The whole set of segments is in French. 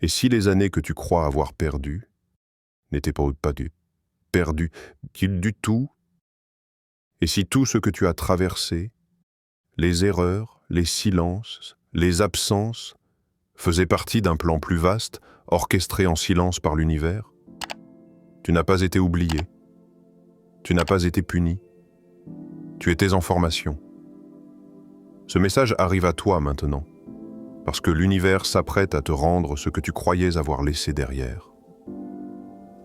Et si les années que tu crois avoir perdues n'étaient pas perdues du tout, et si tout ce que tu as traversé, les erreurs, les silences, les absences, faisait partie d'un plan plus vaste, orchestré en silence par l'univers, tu n'as pas été oublié, tu n'as pas été puni, tu étais en formation. Ce message arrive à toi maintenant, parce que l'univers s'apprête à te rendre ce que tu croyais avoir laissé derrière.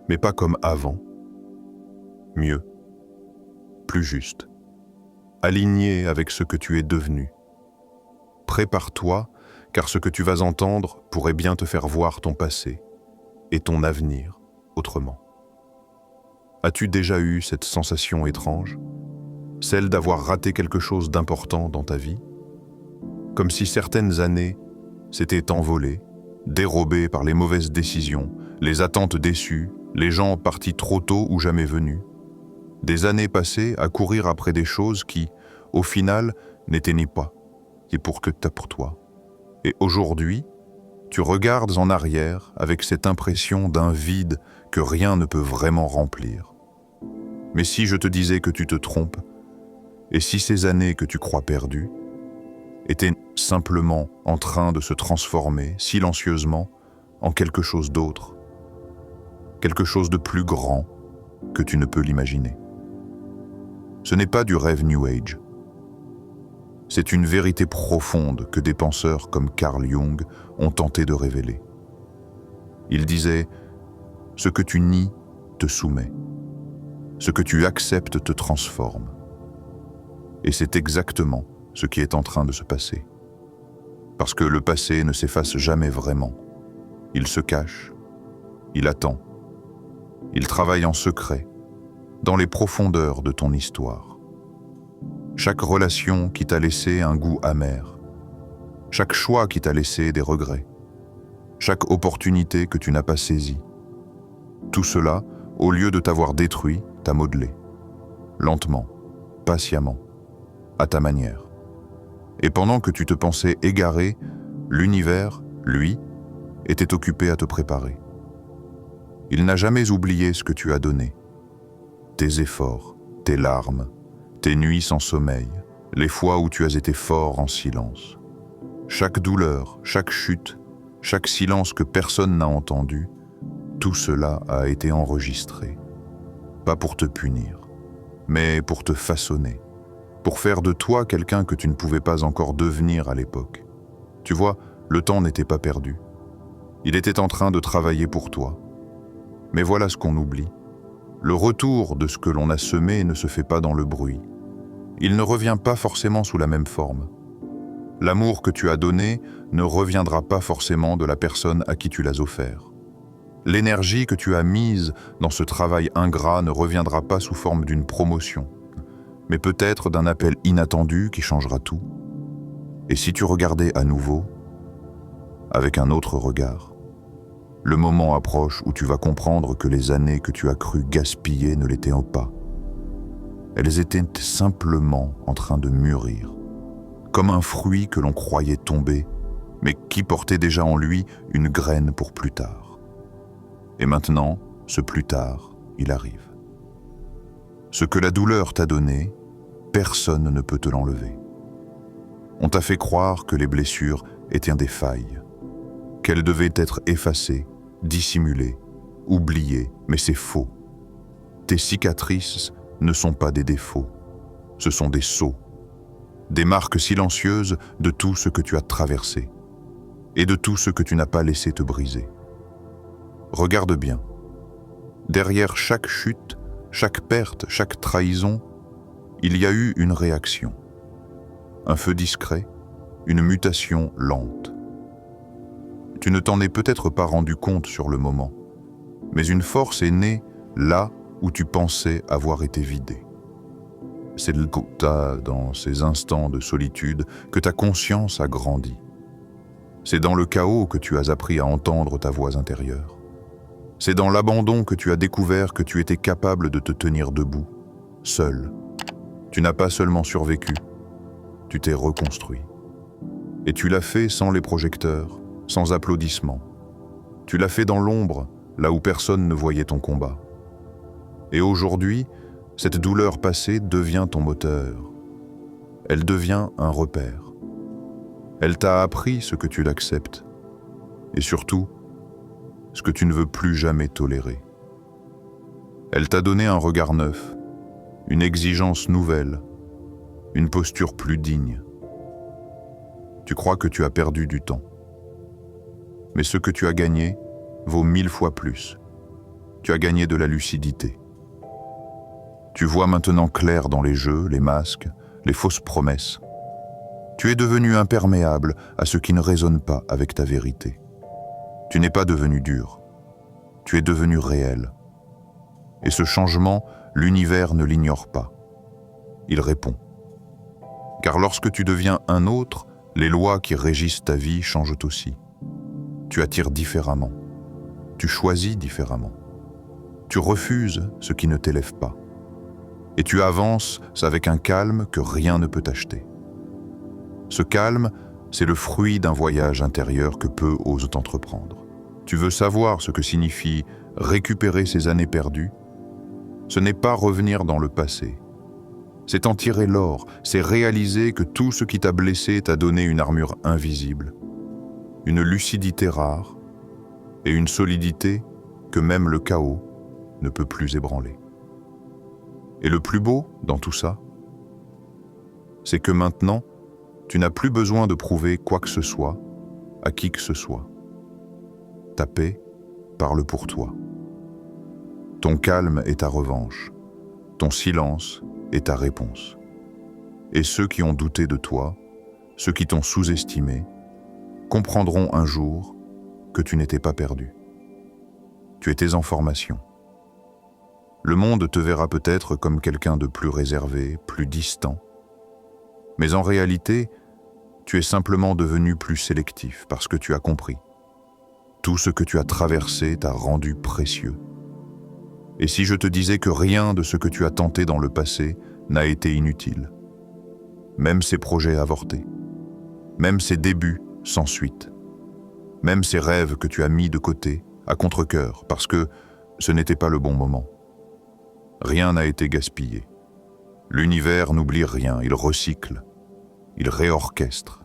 Mais pas comme avant, mieux, plus juste, aligné avec ce que tu es devenu. Prépare-toi, car ce que tu vas entendre pourrait bien te faire voir ton passé et ton avenir autrement. As-tu déjà eu cette sensation étrange, celle d'avoir raté quelque chose d'important dans ta vie? Comme si certaines années s'étaient envolées, dérobées par les mauvaises décisions, les attentes déçues, les gens partis trop tôt ou jamais venus. Des années passées à courir après des choses qui, au final, n'étaient ni pas, et pour toi. Et aujourd'hui, tu regardes en arrière avec cette impression d'un vide que rien ne peut vraiment remplir. Mais si je te disais que tu te trompes, et si ces années que tu crois perdues étaient simplement en train de se transformer silencieusement en quelque chose d'autre, quelque chose de plus grand que tu ne peux l'imaginer. Ce n'est pas du rêve New Age. C'est une vérité profonde que des penseurs comme Carl Jung ont tenté de révéler. Il disait « Ce que tu nies te soumet. Ce que tu acceptes te transforme. » Et c'est exactement ce qui est en train de se passer. Parce que le passé ne s'efface jamais vraiment. Il se cache, il attend, il travaille en secret, dans les profondeurs de ton histoire. Chaque relation qui t'a laissé un goût amer, chaque choix qui t'a laissé des regrets, chaque opportunité que tu n'as pas saisie, tout cela, au lieu de t'avoir détruit, t'a modelé, lentement, patiemment, à ta manière. Et pendant que tu te pensais égaré, l'univers, lui, était occupé à te préparer. Il n'a jamais oublié ce que tu as donné. Tes efforts, tes larmes, tes nuits sans sommeil, les fois où tu as été fort en silence. Chaque douleur, chaque chute, chaque silence que personne n'a entendu, tout cela a été enregistré. Pas pour te punir, mais pour te façonner, pour faire de toi quelqu'un que tu ne pouvais pas encore devenir à l'époque. Tu vois, le temps n'était pas perdu. Il était en train de travailler pour toi. Mais voilà ce qu'on oublie. Le retour de ce que l'on a semé ne se fait pas dans le bruit. Il ne revient pas forcément sous la même forme. L'amour que tu as donné ne reviendra pas forcément de la personne à qui tu l'as offert. L'énergie que tu as mise dans ce travail ingrat ne reviendra pas sous forme d'une promotion, mais peut-être d'un appel inattendu qui changera tout. Et si tu regardais à nouveau, avec un autre regard, le moment approche où tu vas comprendre que les années que tu as cru gaspiller ne l'étaient pas. Elles étaient simplement en train de mûrir, comme un fruit que l'on croyait tomber, mais qui portait déjà en lui une graine pour plus tard. Et maintenant, ce plus tard, il arrive. Ce que la douleur t'a donné, personne ne peut te l'enlever. On t'a fait croire que les blessures étaient des failles, qu'elles devaient être effacées, dissimulées, oubliées, mais c'est faux. Tes cicatrices ne sont pas des défauts, ce sont des sceaux, des marques silencieuses de tout ce que tu as traversé et de tout ce que tu n'as pas laissé te briser. Regarde bien. Derrière chaque chute, chaque perte, chaque trahison, il y a eu une réaction. Un feu discret, une mutation lente. Tu ne t'en es peut-être pas rendu compte sur le moment, mais une force est née là où tu pensais avoir été vidé. C'est dans ces instants de solitude que ta conscience a grandi. C'est dans le chaos que tu as appris à entendre ta voix intérieure. C'est dans l'abandon que tu as découvert que tu étais capable de te tenir debout, seul. Tu n'as pas seulement survécu, tu t'es reconstruit. Et tu l'as fait sans les projecteurs, sans applaudissements, Tu l'as fait dans l'ombre, là où personne ne voyait ton combat. Et aujourd'hui, cette douleur passée devient ton moteur. Elle devient un repère. Elle t'a appris ce que tu l'acceptes, et surtout, ce que tu ne veux plus jamais tolérer. Elle t'a donné un regard neuf, une exigence nouvelle, une posture plus digne. Tu crois que tu as perdu du temps. Mais ce que tu as gagné vaut 1000 fois plus. Tu as gagné de la lucidité. Tu vois maintenant clair dans les jeux, les masques, les fausses promesses. Tu es devenu imperméable à ce qui ne résonne pas avec ta vérité. Tu n'es pas devenu dur. Tu es devenu réel. Et ce changement, l'univers ne l'ignore pas. Il répond. Car lorsque tu deviens un autre, les lois qui régissent ta vie changent aussi. Tu attires différemment. Tu choisis différemment. Tu refuses ce qui ne t'élève pas. Et tu avances avec un calme que rien ne peut acheter. Ce calme, c'est le fruit d'un voyage intérieur que peu osent entreprendre. Tu veux savoir ce que signifie récupérer ces années perdues? Ce n'est pas revenir dans le passé. C'est en tirer l'or, c'est réaliser que tout ce qui t'a blessé t'a donné une armure invisible, une lucidité rare et une solidité que même le chaos ne peut plus ébranler. Et le plus beau dans tout ça, c'est que maintenant, tu n'as plus besoin de prouver quoi que ce soit à qui que ce soit. Ta paix parle pour toi. Ton calme est ta revanche, ton silence est ta réponse. Et ceux qui ont douté de toi, ceux qui t'ont sous-estimé, comprendront un jour que tu n'étais pas perdu. Tu étais en formation. Le monde te verra peut-être comme quelqu'un de plus réservé, plus distant. Mais en réalité, tu es simplement devenu plus sélectif parce que tu as compris. Tout ce que tu as traversé t'a rendu précieux. Et si je te disais que rien de ce que tu as tenté dans le passé n'a été inutile, même ces projets avortés, même ces débuts sans suite, même ces rêves que tu as mis de côté à contre-cœur parce que ce n'était pas le bon moment. Rien n'a été gaspillé. L'univers n'oublie rien, il recycle, il réorchestre.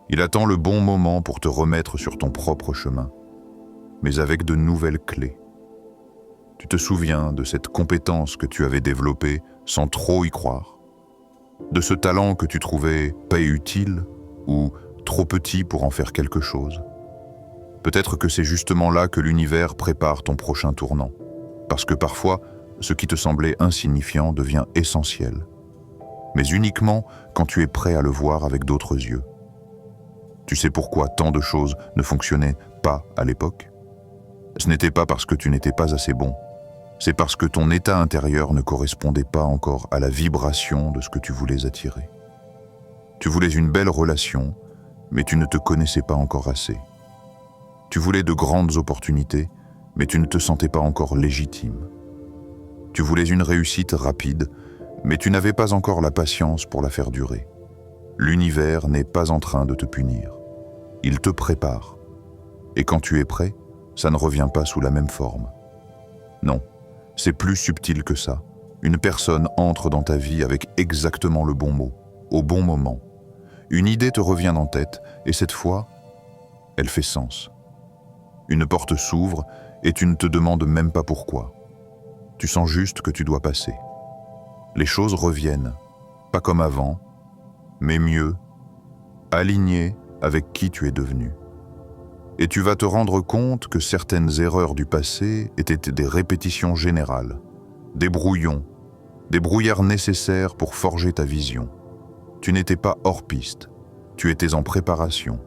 Il attend le bon moment pour te remettre sur ton propre chemin, mais avec de nouvelles clés. Tu te souviens de cette compétence que tu avais développée sans trop y croire, de ce talent que tu trouvais pas utile ou trop petit pour en faire quelque chose. Peut-être que c'est justement là que l'univers prépare ton prochain tournant, parce que parfois, ce qui te semblait insignifiant devient essentiel, mais uniquement quand tu es prêt à le voir avec d'autres yeux. Tu sais pourquoi tant de choses ne fonctionnaient pas à l'époque? Ce n'était pas parce que tu n'étais pas assez bon, c'est parce que ton état intérieur ne correspondait pas encore à la vibration de ce que tu voulais attirer. Tu voulais une belle relation, mais tu ne te connaissais pas encore assez. Tu voulais de grandes opportunités, mais tu ne te sentais pas encore légitime. Tu voulais une réussite rapide, mais tu n'avais pas encore la patience pour la faire durer. L'univers n'est pas en train de te punir. Il te prépare. Et quand tu es prêt, ça ne revient pas sous la même forme. Non, c'est plus subtil que ça. Une personne entre dans ta vie avec exactement le bon mot, au bon moment. Une idée te revient en tête, et cette fois, elle fait sens. Une porte s'ouvre, et tu ne te demandes même pas pourquoi. Tu sens juste que tu dois passer. Les choses reviennent, pas comme avant, mais mieux, alignées avec qui tu es devenu. Et tu vas te rendre compte que certaines erreurs du passé étaient des répétitions générales, des brouillons, des brouillards nécessaires pour forger ta vision. Tu n'étais pas hors piste, tu étais en préparation.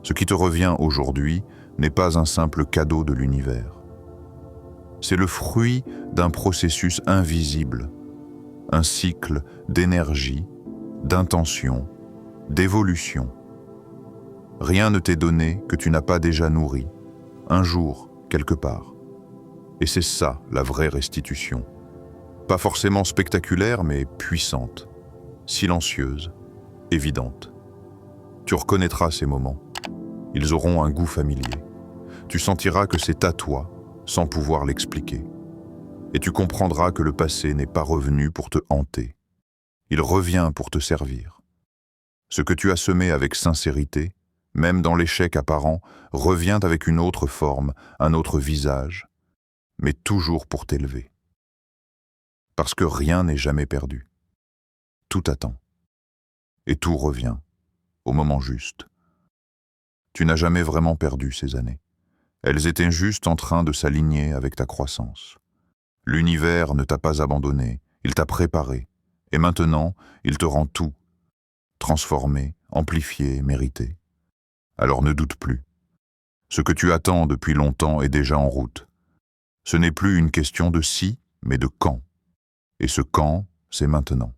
Ce qui te revient aujourd'hui n'est pas un simple cadeau de l'univers. C'est le fruit d'un processus invisible, un cycle d'énergie, d'intention, d'évolution. Rien ne t'est donné que tu n'as pas déjà nourri, un jour, quelque part. Et c'est ça, la vraie restitution. Pas forcément spectaculaire, mais puissante, silencieuse, évidente. Tu reconnaîtras ces moments. Ils auront un goût familier. Tu sentiras que c'est à toi, sans pouvoir l'expliquer. Et tu comprendras que le passé n'est pas revenu pour te hanter. Il revient pour te servir. Ce que tu as semé avec sincérité, même dans l'échec apparent, revient avec une autre forme, un autre visage, mais toujours pour t'élever. Parce que rien n'est jamais perdu. Tout attend. Et tout revient, au moment juste. Tu n'as jamais vraiment perdu ces années. Elles étaient juste en train de s'aligner avec ta croissance. L'univers ne t'a pas abandonné, il t'a préparé. Et maintenant, il te rend tout, transformé, amplifié, mérité. Alors ne doute plus. Ce que tu attends depuis longtemps est déjà en route. Ce n'est plus une question de si, mais de quand. Et ce quand, c'est maintenant.